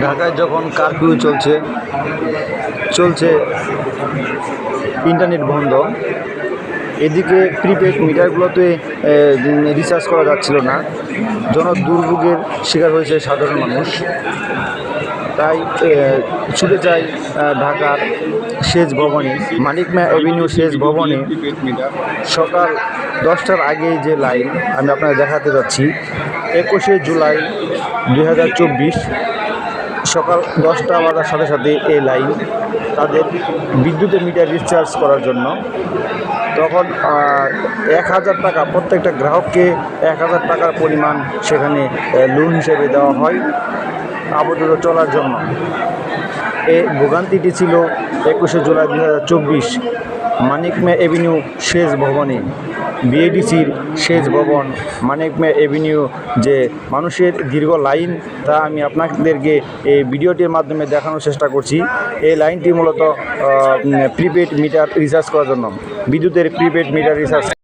ঢাকায় যখন কারফিউ চলছে ইন্টারনেট বন্ধ, এদিকে প্রিপেড মিটারগুলোতে রিচার্জ করা যাচ্ছিল না। দুর্ভোগের শিকার হয়েছে সাধারণ মানুষ। তাই ছুটে যায় ঢাকার সেচ ভবনে, মানিক মিয়া অ্যাভিনিউ সেচ ভবনে সকাল 10টার আগেই যে লাইন আমি আপনাদের দেখাতে যাচ্ছি। 21শে জুলাই 2024 সকাল 10টা বাজার সাথে সাথে এই লাইন তাদের বিদ্যুতের মিটার রিচার্জ করার জন্য। তখন 1000 টাকা প্রত্যেকটা গ্রাহককে 1000 টাকার পরিমাণ সেখানে লোন হিসেবে দেওয়া হয় আপাতত চলার জন্য। এই ভোগান্তিটি ছিল 21শে জুলাই 2024 মানিক মিয়া অ্যাভিনিউ সেচ ভবনে, বিএডিসির সেচ ভবন মানিক মিয়া অ্যাভিনিউ। যে মানুষের দীর্ঘ লাইন তা আমি আপনাদেরকে এই ভিডিওটির মাধ্যমে দেখানোর চেষ্টা করছি। এই লাইনটি মূলত প্রিপেড মিটার রিচার্জ করার জন্য, বিদ্যুতের প্রিপেড মিটার রিচার্জ।